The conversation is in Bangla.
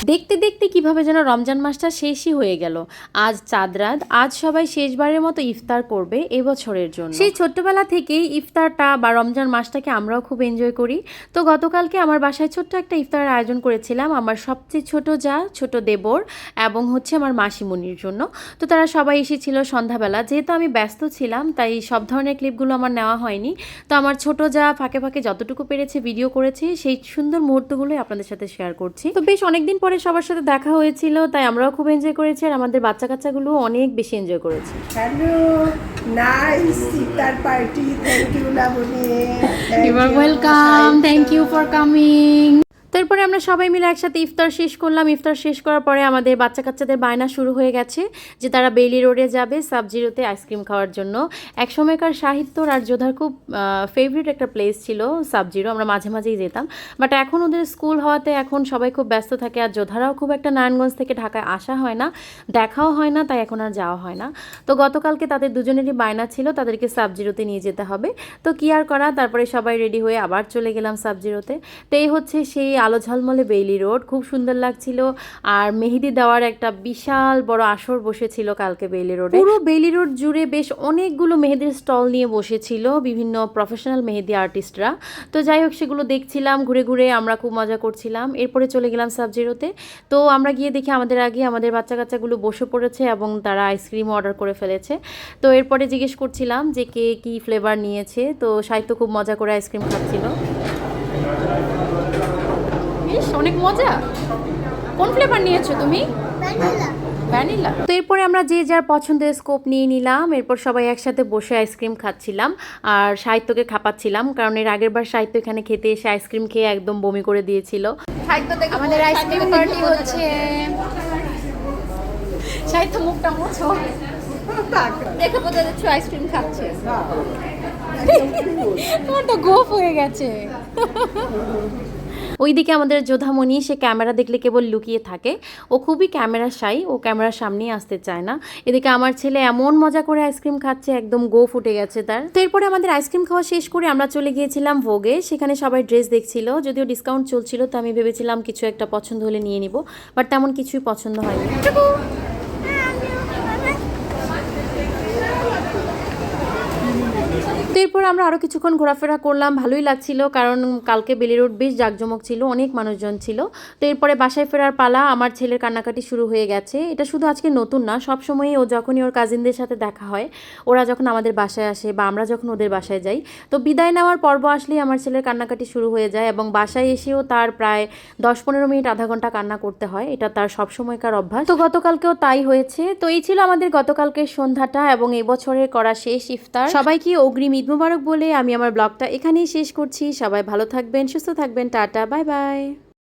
দেখতে দেখতে কিভাবে যেন রমজান মাসটা শেষই হয়ে গেল। আজ চাঁদ রাত, আজ সবাই শেষবারের মতো ইফতার করবে এবছরের জন্য। সেই ছোট্টবেলা থেকেই ইফতারটা বা রমজান মাসটাকে আমরাও খুব এনজয় করি। তো গতকালকে আমার বাসায় ছোট্ট একটা ইফতারের আয়োজন করেছিলাম আমার সবচেয়ে ছোট যা, ছোট দেবর এবং হচ্ছে আমার মাসিমণির জন্য। তো তারা সবাই এসেছিল সন্ধ্যাবেলা। যেহেতু আমি ব্যস্ত ছিলাম তাই সব ধরনের ক্লিপগুলো আমার নেওয়া হয়নি। তো আমার ছোট যা ফাঁকে ফাঁকে যতটুকু পেরেছে ভিডিও করেছি, সেই সুন্দর মুহূর্তগুলোই আপনাদের সাথে শেয়ার করছি। তো বেশ অনেকদিন পরে সবার সাথে দেখা হয়েছিল, তাই আমরাও খুব এনজয় করেছি আর আমাদের বাচ্চা কাচ্চাগুলো অনেক বেশি এনজয় করেছে। Hello, nice iftar party. Thank you Laboni. You are welcome, thank you for coming. তারপরে আমরা সবাই মিলে একসাথে ইফতার শেষ করলাম। ইফতার শেষ করার পরে আমাদের বাচ্চা কাচ্চাদের বায়না শুরু হয়ে গেছে যে তারা বেইলি রোডে যাবে সাবজিরোতে আইসক্রিম খাওয়ার জন্য। এক সময়কার সাহিত্যর আর যোধার খুব ফেভারিট একটা প্লেস ছিল সাবজিরো, আমরা মাঝে মাঝেই যেতাম। বাট এখন ওদের স্কুল হওয়াতে এখন সবাই খুব ব্যস্ত থাকে আর যোধারাও খুব একটা নারায়ণগঞ্জ থেকে ঢাকায় আসা হয় না, দেখাও হয় না, তাই এখন আর যাওয়া হয় না। তো গতকালকে তাদের দুজনেরই বায়না ছিল তাদেরকে সাবজিরোতে নিয়ে যেতে হবে। তো কি আর করা, তারপরে সবাই রেডি হয়ে আবার চলে গেলাম সাবজিরোতে। তো এই হচ্ছে সেই আলো ঝলমলে বেইলি রোড, খুব সুন্দর লাগছিল। আর মেহেদি দেওয়ার একটা বিশাল বড় আসর বসেছিল কালকে বেইলি রোডে। পুরো বেইলি রোড জুড়ে বেশ অনেকগুলো মেহেদির স্টল নিয়ে বসেছিল বিভিন্ন প্রফেশনাল মেহেদি আর্টিস্টরা। তো যাই হোক সেগুলো দেখছিলাম ঘুরে ঘুরে, আমরা খুব মজা করছিলাম। এরপরে চলে গেলাম সাবজিরোতে। তো আমরা গিয়ে দেখি আমাদের আগে আমাদের বাচ্চা কাচ্চাগুলো বসে পড়েছে এবং তারা আইসক্রিম অর্ডার করে ফেলেছে। তো এরপরে জিজ্ঞেস করছিলাম যে কে কী ফ্লেভার নিয়েছে। তো সাহিত্য খুব মজা করে আইসক্রিম খাচ্ছিল। অনেক মজা। কোন ফ্লেভার নিয়েছো তুমি? ভ্যানিলা। তো এরপরে আমরা যে যার পছন্দের স্কোপ নিয়ে নিলাম। এরপর সবাই একসাথে বসে আইসক্রিম খাচ্ছিলাম আর সাহিত্যকে খাপাচ্ছিলাম, কারণ এর আগের বার সাহিত্য এখানে খেতে এসে আইসক্রিম খেয়ে একদম বমি করে দিয়েছিল। আমাদের আইসক্রিম পার্টি হচ্ছে। সাহিত্য মুখটা মোছো, দেখে বোঝা যাচ্ছে আইসক্রিম খাচ্ছে। তোমার তো গোফ হয়ে গেছে। ওইদিকে আমাদের যোধামণি, সে ক্যামেরা দেখলে কেবল লুকিয়ে থাকে। ও খুবই ক্যামেরা শাই, ও ক্যামেরার সামনেই আসতে চায় না। এদিকে আমার ছেলে এমন মজা করে আইসক্রিম খাচ্ছে, একদম গো ফুটে গেছে তার। তো এরপরে আমাদের আইসক্রিম খাওয়া শেষ করে আমরা চলে গিয়েছিলাম ভোগে। সেখানে সবাই ড্রেস দেখছিল, যদিও ডিসকাউন্ট চলছিল, তো আমি ভেবেছিলাম কিছু একটা পছন্দ হলে নিয়ে নিব, বাট তেমন কিছুই পছন্দ হয়নি। তো এরপর আমরা আরও কিছুক্ষণ ঘোরাফেরা করলাম, ভালোই লাগছিল, কারণ কালকে বেলি রোড বেশ জাঁকজমক ছিল, অনেক মানুষজন ছিল। তো এরপরে বাসায় ফেরার পালা। আমার ছেলের কান্নাকাটি শুরু হয়ে গেছে। এটা শুধু আজকে নতুন না, সবসময়ই ও যখনই ওর কাজিনদের সাথে দেখা হয়, ওরা যখন আমাদের বাসায় আসে বা আমরা যখন ওদের বাসায় যাই, তো বিদায় নেওয়ার পর্ব আসলেই আমার ছেলের কান্নাকাটি শুরু হয়ে যায় এবং বাসায় এসেও তার প্রায় 10-15 মিনিট আধা ঘন্টা কান্না করতে হয়। এটা তার সবসময়কার অভ্যাস। তো গতকালকেও তাই হয়েছে। তো এই ছিল আমাদের গতকালকের সন্ধ্যাটা এবং এই বছরের করা শেষ ইফতার। সবাইকে অগ্রিম ঈদ মুবারক বলে আমি আমার ব্লগটা এখানেই শেষ করছি। সবাই ভালো থাকবেন, সুস্থ থাকবেন, টাটা, বাই বাই।